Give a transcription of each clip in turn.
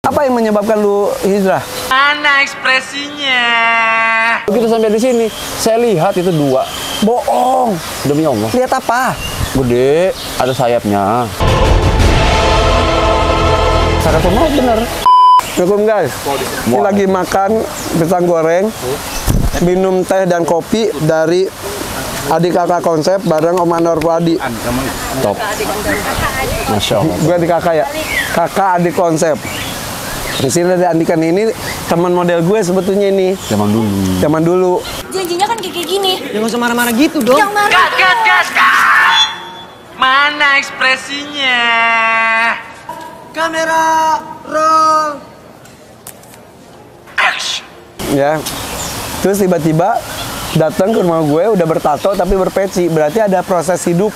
Apa yang menyebabkan lu hijrah? Mana ekspresinya? Begitu sampai di sini, saya lihat itu 2. Bohong. Demi Allah. Lihat apa? Gede, ada sayapnya. Sakaratul maut bener. Assalamualaikum guys. Ini lagi makan pisang goreng, minum teh dan kopi dari Adik Kakak Konsep bareng Om Anwar Fuadi. Top. Masya Allah. Gue adik kakak ya. Kakak Adik Konsep. Di sini ada Andikan, ini teman model gue sebetulnya ini. Zaman dulu. Zaman dulu. Janjinya kan kayak gini. Ya nggak usah marah-marah gitu dong. Yang marah. Gas. Mana ekspresinya? Kamera roll. Action. Ya. Terus tiba-tiba datang ke rumah gue udah bertato tapi berpeci. Berarti ada proses hidup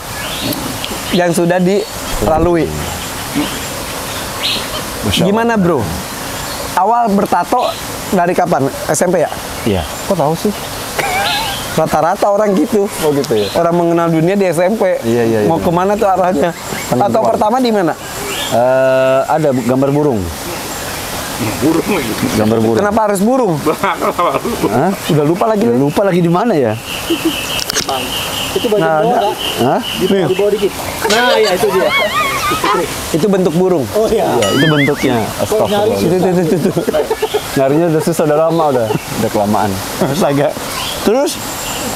yang sudah dilalui. Gimana bro? Awal bertato dari kapan? SMP ya? Iya. Kok tahu sih? Rata-rata orang gitu. Oh gitu ya. Orang mengenal dunia di SMP. Iya. Mau kemana tuh arahnya? Tato pertama di mana? Ada gambar burung. Gambar burung. Kenapa harus burung? Hah? Udah lupa lagi. Udah lupa lagi di mana ya? Itu bagian Nah, bawah ada. kan? Hah? Di bawah dikit. Nah, iya itu dia. Itu bentuk burung. Oh iya. Iya, itu bentuknya. Astagfirullah. Itu. Nyarinya udah susah, udah lama udah kelamaan. Astaga. Terus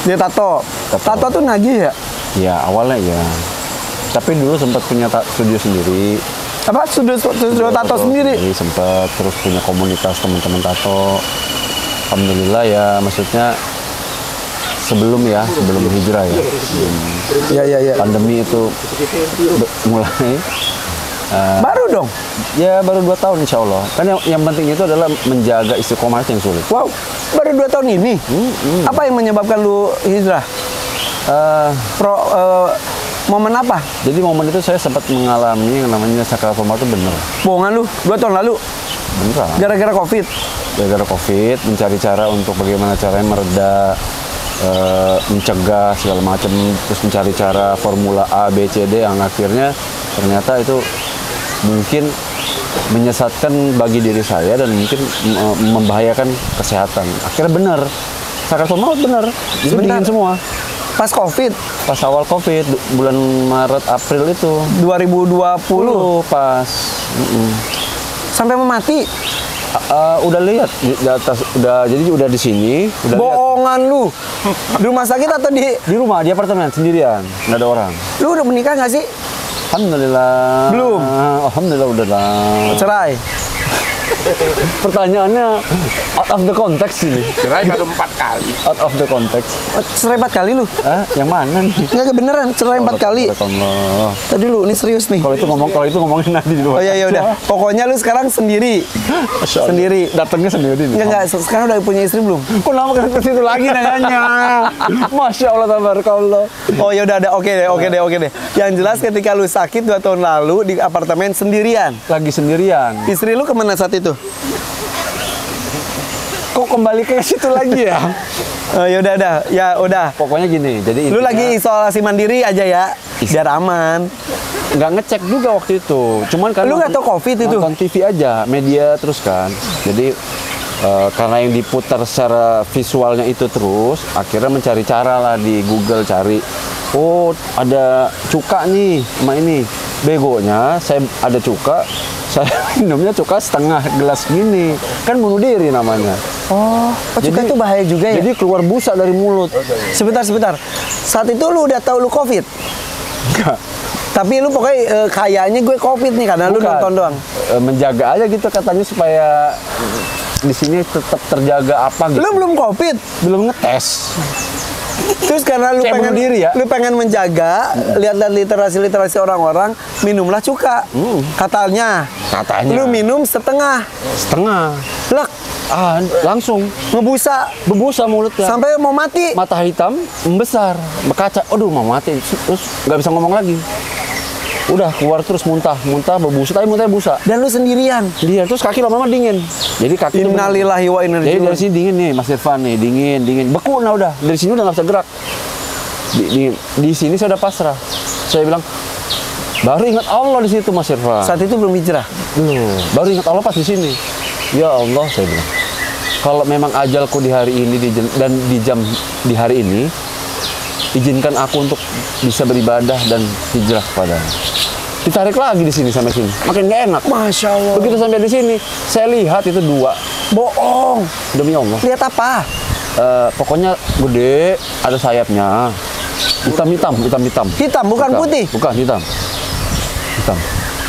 dia tato. Tato tuh nagih ya? Ya awalnya ya. Tapi dulu sempat punya studio sendiri. Apa studio tato sendiri? Sempat, terus punya komunitas teman-teman tato. Alhamdulillah ya, maksudnya sebelum hijrah ya. Iya. Pandemi itu mulai. Baru dong. Ya baru 2 tahun insya Allah. Kan yang penting itu adalah menjaga istiqomah yang sulit. Wow, baru 2 tahun ini. Apa yang menyebabkan lu hijrah? Momen apa? Jadi momen itu saya sempat mengalami yang namanya sakaratul maut itu bener. Bohongan lu, 2 tahun lalu. Beneran. Gara-gara COVID. Gara-gara COVID, mencari cara untuk bagaimana caranya mereda, mencegah segala macam, terus mencari cara formula A, B, C, D yang akhirnya ternyata itu mungkin menyesatkan bagi diri saya dan mungkin membahayakan kesehatan. Akhirnya bener, sakaratul maut bener. Itu dingin semua. Pas COVID. Pas awal COVID, bulan Maret, April itu. 2020. Pas. Sampai mau mati. Udah lihat di atas, jadi udah di sini. Udah Bohongan lu. Di rumah sakit atau di rumah, di apartemen sendirian, nggak ada orang. Lu udah menikah nggak sih? Alhamdulillah. Belum? Alhamdulillah udah lah. Cerai. Pertanyaannya out of the context ini. Cerai baru 4 kali. Out of the context. Cerai 4 kali lu? Yang mana nih? Enggak beneran, cerai 4 kali. Allah. Tadi lu, ini serius nih. Kalau itu ngomongin nanti di luar. Oh iya udah. Pokoknya lu sekarang sendiri. Sendiri. Datangnya sendiri nih. Enggak, sekarang udah punya istri belum? Kok lama ke situ lagi nanya? Masya Allah, tabarakallah. Oh ya udah ada, oke deh. Yang jelas ketika lu sakit 2 tahun lalu di apartemen sendirian. Lagi sendirian. Istri lu kemana saat itu? Kok kembali ke situ lagi ya? Ya udah. Pokoknya gini, jadi Lu intinya lagi isolasi mandiri aja ya, biar aman. nggak ngecek juga waktu itu. Cuman kan Lu nggak tahu COVID itu? nonton TV aja, media terus kan. Jadi karena yang diputar secara visualnya itu terus, akhirnya mencari cara lah di Google cari. Oh ada cuka nih, sama ini. Begonya saya ada cuka, saya minumnya cuka setengah gelas gini. Kan bunuh diri namanya. Oh, cuka itu bahaya juga ya? Jadi keluar busa dari mulut. Sebentar. Saat itu lu udah tahu lu COVID? Enggak. Tapi lu pokoknya kayaknya gue COVID nih karena lu nonton doang. Menjaga aja gitu katanya supaya di sini tetap terjaga apa gitu. Lu belum COVID? Belum ngetes. Terus karena lu Kayak pengen bunuh diri ya? Lu pengen menjaga, lihat literasi orang-orang, minumlah cuka. Katanya. Lu minum setengah. Lek, Langsung bebusa mulutnya. sampai mau mati. Mata hitam membesar, berkaca. Aduh, mau mati. Terus nggak bisa ngomong lagi. Udah keluar terus muntah bebusa, tapi muntahnya busa. Dan lu sendirian. Dia terus kaki lama-lama dingin. Jadi kaki Innalillahi wa inna ilaihi Jadi dari raji'un. sini dingin nih, Mas Irfan nih, dingin. Beku nah udah. Dari sini udah nggak bisa gerak. Di sini saya udah pasrah. Saya bilang, baru ingat Allah di situ Mas Irfan. Saat itu belum hijrah. Loh, baru ingat Allah pas di sini. Ya Allah, saya bilang. Kalau memang ajalku di hari ini dan di jam di hari ini, izinkan aku untuk bisa beribadah dan hijrah kepada-Mu. Ditarik lagi di sini sampai sini, makin gak enak. Masya Allah. Begitu sampai di sini, saya lihat itu 2. Bohong. Demi Allah. Lihat apa? Pokoknya gede, ada sayapnya. Hitam. Hitam, bukan Hitam. putih. Bukan hitam.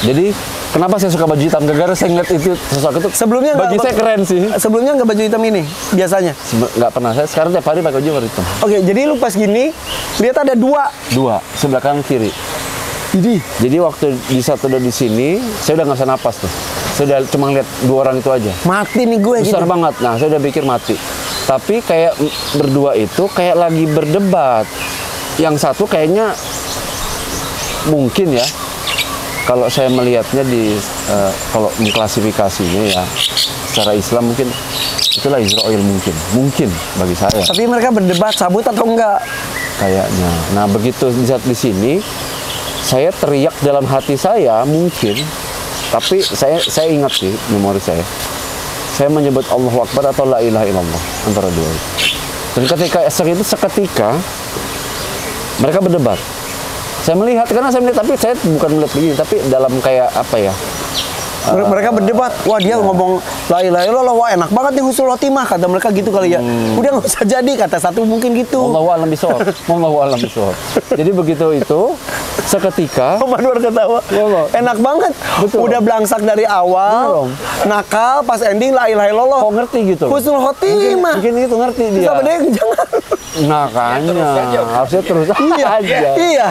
Jadi kenapa saya suka baju hitam? Gara-gara saya ngeliat itu sosok itu. Sebelumnya nggak- bagi saya keren sih. Sebelumnya nggak baju hitam ini biasanya. Nggak pernah. Saya sekarang tiap hari pakai baju warna hitam. Oke, jadi lu pas gini lihat ada 2. 2 sebelah kanan kiri. Jadi waktu di satu udah di sini, saya udah nggak bisa napas tuh. Saya udah cuma lihat 2 orang itu aja. Mati nih gue Besar gitu. banget. Nah, saya udah pikir mati. Tapi kayak berdua itu kayak lagi berdebat. Yang satu kayaknya mungkin ya, kalau saya melihatnya kalau mengklasifikasinya ya secara Islam mungkin itulah Israel mungkin bagi saya Tapi mereka berdebat sabut atau enggak? kayaknya. Nah begitu di sini saya teriak dalam hati saya mungkin, tapi saya ingat sih memori saya menyebut Allahu Akbar atau La ilaha illallah antara dua itu. Dan ketika seketika mereka berdebat. Saya melihat, tapi saya bukan melihat begini, tapi dalam kayak apa ya? Mereka berdebat. Wah, dia ngomong la ilaha illallah, wah enak banget nih husnul khotimah, kata mereka gitu kali ya. Udah nggak usah jadi, kata satu mungkin gitu. Wallahu a'lam bishawab. Wallahu a'lam bishawab. Jadi begitu itu seketika Om Anwar ketawa. Enak banget. Betul. Udah belangsak dari awal, nakal, pas ending la ilaha illallah. kok ngerti gitu. Husnul khotimah. Mungkin itu ngerti dia. Sama dia jangan. Makanya harusnya terus aja. Iya.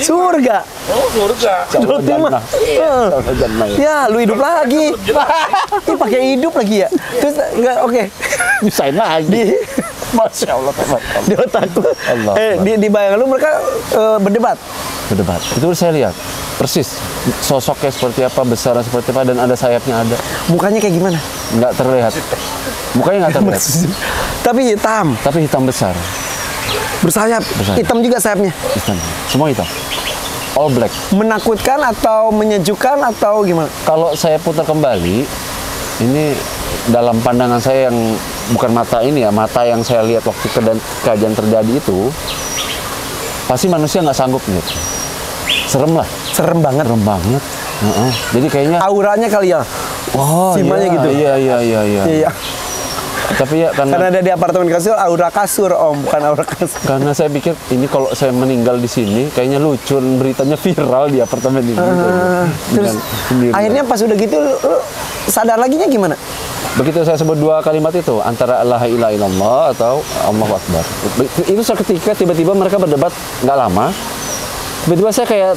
Surga. Oh, surga. Husnul khotimah. Sama jannah ya. Ya, lu hidup lagi. Ini pakai hidup lagi ya. Terus enggak oke. Nyusahin lagi. Di Masya Allah. di otakku. Allah. Di bayangan lu mereka berdebat. Berdebat. Itu saya lihat persis sosoknya seperti apa, besarnya seperti apa, dan ada sayapnya ada. Mukanya kayak gimana? Nggak terlihat. Mukanya nggak terlihat. Tapi hitam, Tapi hitam besar. bersayap. Bersayap. Hitam juga sayapnya. Hitam. Semua hitam. All black. Menakutkan atau menyejukkan atau gimana? Kalau saya putar kembali, ini dalam pandangan saya yang bukan mata ini ya, mata yang saya lihat waktu kejadian terjadi itu, pasti manusia nggak sanggup gitu. Serem lah. Serem banget. Serem banget. Jadi kayaknya, Auranya kali ya. oh Simanya iya, gitu. Iya. Iya. Tapi ya Karena ada di apartemen kasur, aura kasur om, bukan aura kasur. karena saya pikir ini kalau saya meninggal di sini, kayaknya lucu, beritanya viral di apartemen ini. Terus Sendiri. akhirnya pas udah gitu, lu sadar laginya gimana? Begitu saya sebut 2 kalimat itu, antara la ilaha illallah atau Allahu Akbar. Itu seketika tiba-tiba mereka berdebat nggak lama. Tiba-tiba saya kayak,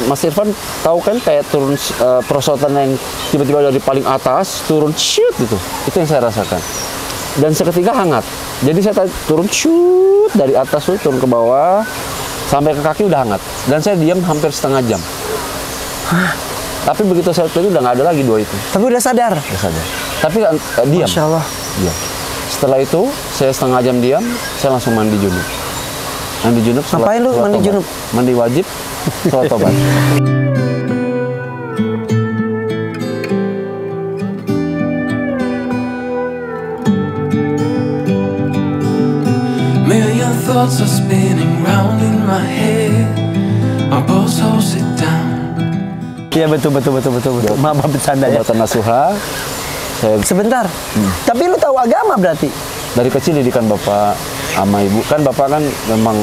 Mas Irfan tahu kan kayak turun perosotan yang tiba-tiba dari paling atas, turun shoot gitu. Itu yang saya rasakan. Dan seketika hangat. Jadi saya turun shoot dari atas tuh, turun ke bawah, sampai ke kaki udah hangat. Dan saya diam hampir setengah jam. Tapi begitu saya turun udah nggak ada lagi 2 itu. Tapi udah sadar. Udah sadar. Tapi diam. Masya Allah. Diam. Setelah itu saya setengah jam diam, saya langsung mandi junub. Mandi junub. Ngapain lu mandi junub? Mandi wajib, sholat tobat. Million thoughts are spinning round in my head. My pulse holds it down. Iya betul. Maaf bercanda ya. Tobatan nasuha. Saya Sebentar. Tapi lu tahu agama berarti? dari kecil didikan bapak sama ibu. Kan bapak kan memang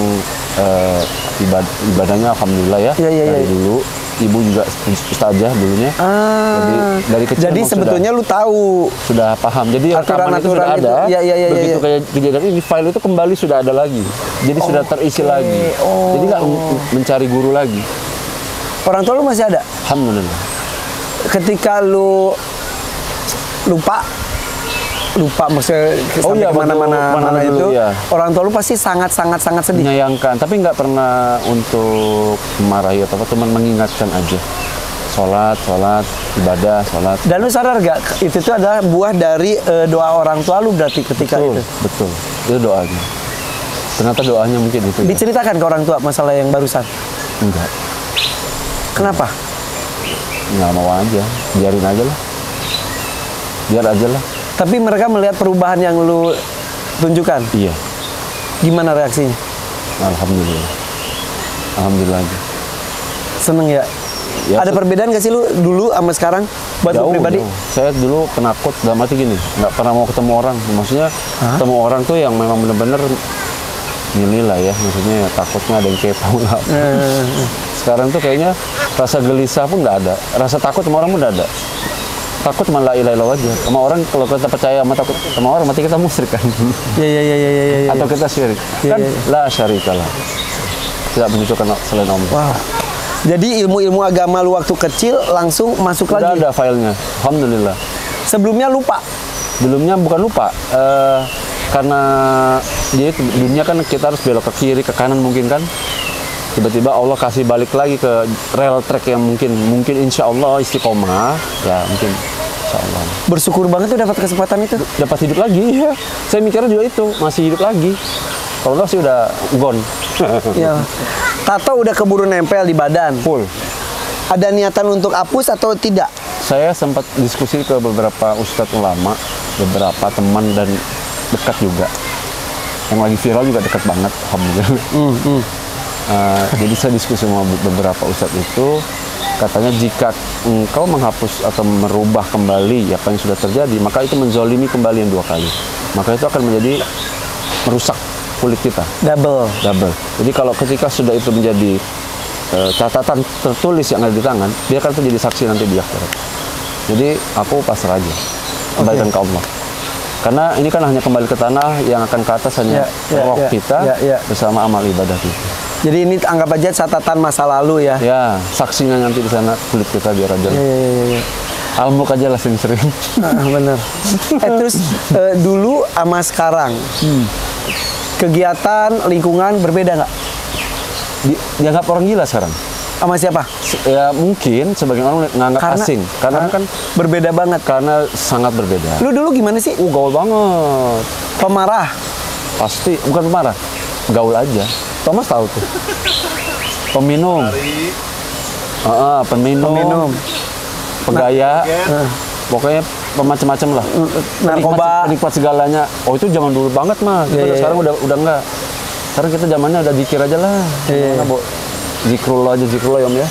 ibadahnya alhamdulillah ya. Iya. Dari dulu. Ibu juga ustazah dulunya. Jadi dari kecil Jadi emang sebetulnya lu tahu. sudah paham. Jadi rekaman itu sudah Aturan-aturan ada. itu. Iya. Begitu kayak kejadian ini, file itu kembali sudah ada lagi. Jadi sudah terisi lagi. Jadi nggak mencari guru lagi. Orang tua lu masih ada? Alhamdulillah. Ketika lu lupa maksudnya sampai iya, kemana-mana kemana itu, dulu, iya. orang tua lu pasti sangat sedih. Menyayangkan, tapi nggak pernah untuk memarahi atau apa, cuma mengingatkan aja. Sholat, ibadah, sholat. Dan lu sadar gak, itu tuh adalah buah dari doa orang tua lu berarti ketika itu? Betul. Itu doanya. Ternyata doanya mungkin itu. Ya. Diceritakan ke orang tua masalah yang barusan? Enggak. Kenapa? nggak mau aja, biarin aja lah, biar aja lah. Tapi mereka melihat perubahan yang lu tunjukkan. Iya, Gimana reaksinya? alhamdulillah, alhamdulillah aja. Seneng ya? Ya, Ada perbedaan gak sih lu dulu sama sekarang buat lu jauh, pribadi? jauh. Saya dulu penakut, dalam arti gini, nggak pernah mau ketemu orang. Maksudnya ketemu orang tuh yang memang bener-bener lah ya, maksudnya ya, takutnya ada yang kepo lah. Sekarang tuh kayaknya rasa gelisah pun nggak ada, rasa takut sama orang pun nggak ada. Takut cuma la ilaha illallah aja. Sama orang kalau kita percaya sama takut sama orang, berarti kita musyrik kan? Iya. Atau kita syirik? Iya, Kan iya. la syarikalah. Tidak menyucikan selain Allah. Wow. Jadi ilmu-ilmu agama lu waktu kecil langsung masuk Udah lagi. ada filenya, alhamdulillah. Sebelumnya lupa. Sebelumnya bukan lupa, karena jadi dunia kan kita harus belok ke kiri, ke kanan mungkin kan. Tiba-tiba Allah kasih balik lagi ke rel track yang mungkin insya Allah istiqomah, ya mungkin insya Allah. Bersyukur banget tuh dapat kesempatan itu. Dapat hidup lagi, ya. Saya mikirnya juga itu, masih hidup lagi. Kalau enggak sih udah gone. Ya. Tato udah keburu nempel di badan. Full. Ada niatan untuk hapus atau tidak? Saya sempat diskusi ke beberapa ustadz ulama, beberapa teman dan dekat juga. Yang lagi viral juga dekat banget, alhamdulillah. Jadi saya diskusi sama beberapa ustadz itu, katanya jika engkau menghapus atau merubah kembali apa yang sudah terjadi, maka itu menzolimi kembali yang 2 kali. Maka itu akan menjadi merusak kulit kita. Double. Jadi kalau ketika sudah itu menjadi catatan tertulis yang ada di tangan, dia akan menjadi saksi nanti di akhirat. Jadi aku pasrah aja, kembalikan ke Allah. Karena ini kan hanya kembali ke tanah, yang akan ke atas hanya roh kita bersama amal ibadah kita. Jadi ini anggap aja catatan masa lalu ya. Ya, saksinya nanti di sana kulit kita biar aja. Iya. Almuk aja lah sering-sering. Bener. Terus dulu sama sekarang, kegiatan lingkungan berbeda nggak? Dianggap orang gila sekarang. Sama siapa? Ya mungkin sebagian orang nganggap asing. Karena kan berbeda banget. karena sangat berbeda. Lu dulu gimana sih? Gaul banget. Pemarah. Pasti, bukan pemarah. Gaul aja. Thomas tahu tuh. Peminum. Peminum. Pegaya. Pokoknya macam-macam lah. Narkoba. Penikmat segalanya. Oh itu zaman dulu banget mah. Sekarang udah enggak. Sekarang kita zamannya udah zikir aja lah. Zikrullah aja, zikrullah ya om ya.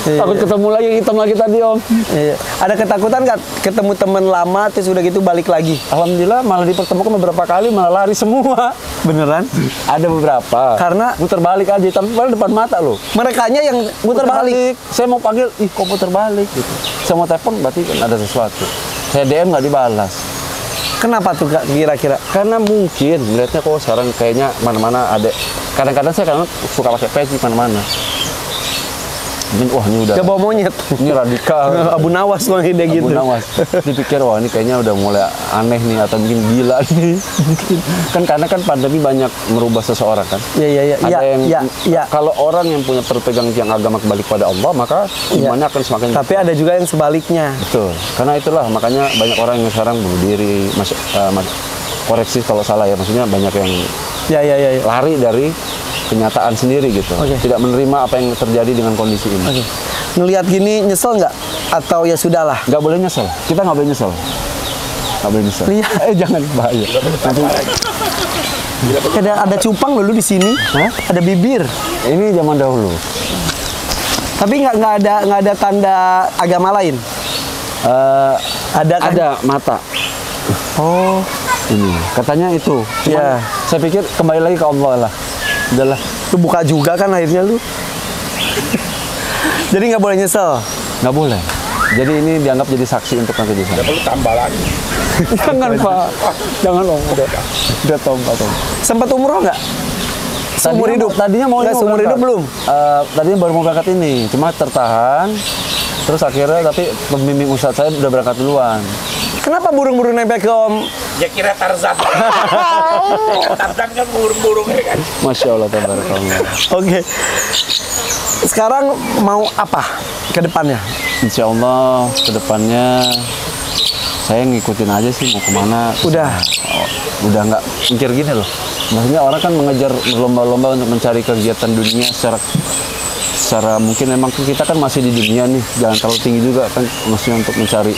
Takut ketemu lagi, hitam lagi tadi om. Iya. Ada ketakutan nggak ketemu teman lama terus udah gitu balik lagi? Alhamdulillah malah dipertemukan beberapa kali, malah lari semua. Beneran? Ada beberapa. Karena muter balik aja, tapi padahal depan mata loh. Merekanya yang muter balik. Saya mau panggil, ih kok muter balik gitu. Saya mau telepon, berarti kan ada sesuatu. Saya DM nggak dibalas. Kenapa tuh Kak, kira-kira? Karena mungkin melihatnya kok sekarang kayaknya mana-mana ada. Kadang-kadang saya suka pakai peci mana-mana. Mungkin wah ini udah. Gak bawa monyet. Ini radikal. Abu Nawas loh ide gitu. Abu Nawas. Dipikir wah ini kayaknya udah mulai aneh nih atau mungkin gila nih. Kan karena kan pandemi banyak merubah seseorang kan. Iya. Ada yang Iya. kalau orang yang punya berpegang tiang agama kembali kepada Allah, maka imannya akan semakin. Tapi ada juga yang sebaliknya. Betul. Karena itulah makanya banyak orang yang sekarang bunuh diri, koreksi kalau salah ya, maksudnya banyak yang Ya. lari dari kenyataan sendiri gitu. Tidak menerima apa yang terjadi dengan kondisi ini. Ngelihat gini nyesel nggak? Atau ya sudahlah? Nggak boleh nyesel. Kita nggak boleh nyesel. Nggak boleh nyesel. Lihat. Jangan bahaya. Nanti Ada cupang dulu di sini. Hah? Ada bibir. ini zaman dahulu. Tapi nggak ada tanda agama lain. Ada kan? Ada mata. Oh. Ini katanya itu. Iya. Saya pikir kembali lagi ke Allah lah. Udahlah. Lu buka juga kan akhirnya lu. Jadi nggak boleh nyesel. Nggak boleh. Jadi ini dianggap jadi saksi untuk nanti di sana. Perlu tambah lagi. Jangan Pak. Jangan om. Udah tobat om. Sempat umroh nggak? Seumur hidup. Tadinya mau Nggak, seumur hidup belum? Tadinya baru mau berangkat ini, cuma tertahan. Terus akhirnya tapi pembimbing ustadz saya udah berangkat duluan. Kenapa burung-burung nempel ke Om? Ya kira Tarzan. Tarzan kan burung-burung ya kan. Masya Allah, tabarakallah. Oke. Sekarang mau apa ke depannya? Insya Allah kedepannya saya ngikutin aja sih mau kemana. Udah nggak mikir gini loh. Maksudnya orang kan mengejar berlomba-lomba untuk mencari kegiatan dunia secara secara mungkin memang kita kan masih di dunia nih, jangan terlalu tinggi juga kan, maksudnya untuk mencari,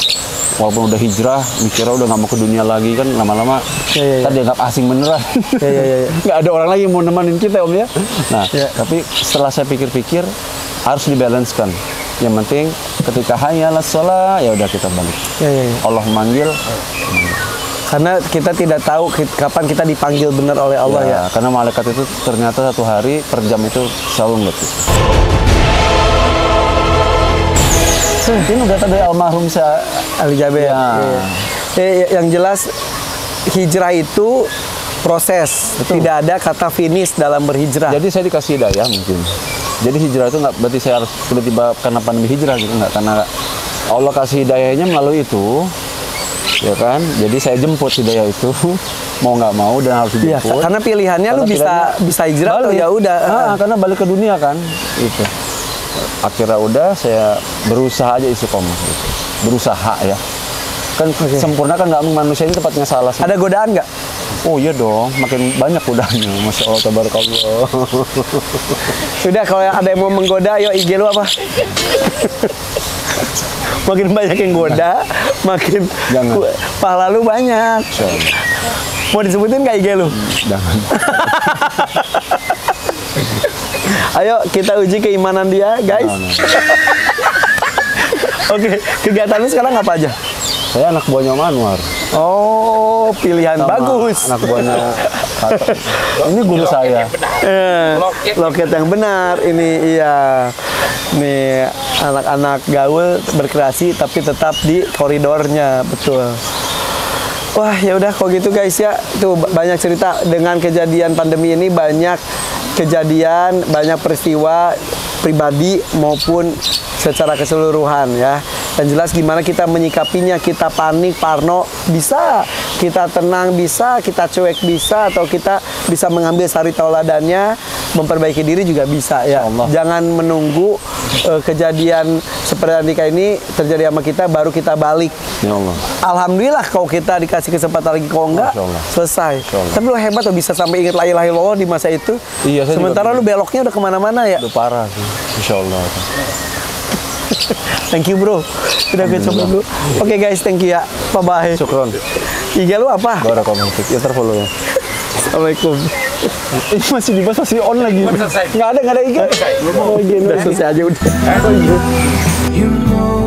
walaupun udah hijrah, mikirnya udah nggak mau ke dunia lagi kan, lama-lama Iya. kan dianggap asing beneran. Iya. Nggak ada orang lagi yang mau nemenin kita Om ya. Nah, tapi setelah saya pikir-pikir harus dibalancekan. Yang penting ketika hayya 'alas shalah ya udah kita balik. Iya. Allah manggil. Karena kita tidak tahu kapan kita dipanggil benar oleh Allah ya. Karena malaikat itu ternyata satu hari per jam itu selalu ngeliat kita. Ini udah tadi almarhum saya Ali Jaber. Ya. Yang jelas hijrah itu proses, tidak ada kata finish dalam berhijrah. Jadi saya dikasih hidayah mungkin. Jadi hijrah itu nggak berarti saya harus tiba-tiba karena pandemi hijrah gitu, nggak, karena Allah kasih hidayahnya melalui itu, ya kan. Jadi saya jemput hidayah itu mau nggak mau dan harus Iya, dijemput. karena pilihannya lu bisa hijrah atau ya udah. Karena balik ke dunia kan, itu. Akhirnya udah saya berusaha aja istiqomah gitu. Berusaha ya. Kan sempurna kan nggak, manusia ini tempatnya salah sih. Ada godaan nggak? Oh iya dong, makin banyak godanya. Masya Allah, tabarakallah. Sudah, kalau ada yang mau menggoda, yuk IG lu apa? Makin banyak yang goda, makin Jangan. pahala lu banyak. Insya Allah. Mau disebutin nggak IG lu? Jangan. Ayo kita uji keimanan dia, guys. Oke, kegiatan lu sekarang apa aja? Saya anak buahnya Om Anwar. Oh, pilihan Sama bagus. Anak buahnya. Ini guru saya. Loket yang benar. Ini iya. Nih anak-anak gaul berkreasi tapi tetap di koridornya, betul. Wah, ya udah kalau gitu guys ya. Tuh banyak cerita dengan kejadian pandemi ini, banyak kejadian, banyak peristiwa pribadi maupun secara keseluruhan ya. Dan jelas gimana kita menyikapinya, kita panik, parno, bisa, kita tenang bisa, kita cuek bisa, atau kita bisa mengambil sari tauladannya, memperbaiki diri juga bisa ya. Allah. Jangan menunggu kejadian seperti Andika ini terjadi sama kita baru kita balik. Ya Allah. Alhamdulillah kalau kita dikasih kesempatan lagi, kalau enggak Masya Allah. selesai. Masya Allah. Tapi lo hebat lo bisa sampai ingat la ilaha illallah di masa itu. Iya, saya Sementara juga lu beloknya udah kemana-mana ya. Udah parah sih. Insya Allah. Thank you bro. Udah gue coba dulu. Oke guys, thank you ya. Bye bye. Syukron. IG lu apa? Barakallahu fiik. Ya terfollow ya. Assalamualaikum. Ini masih dibahas, masih on lagi. Selesai. Nggak ada IG. Oh, IG lu selesai aja udah. You know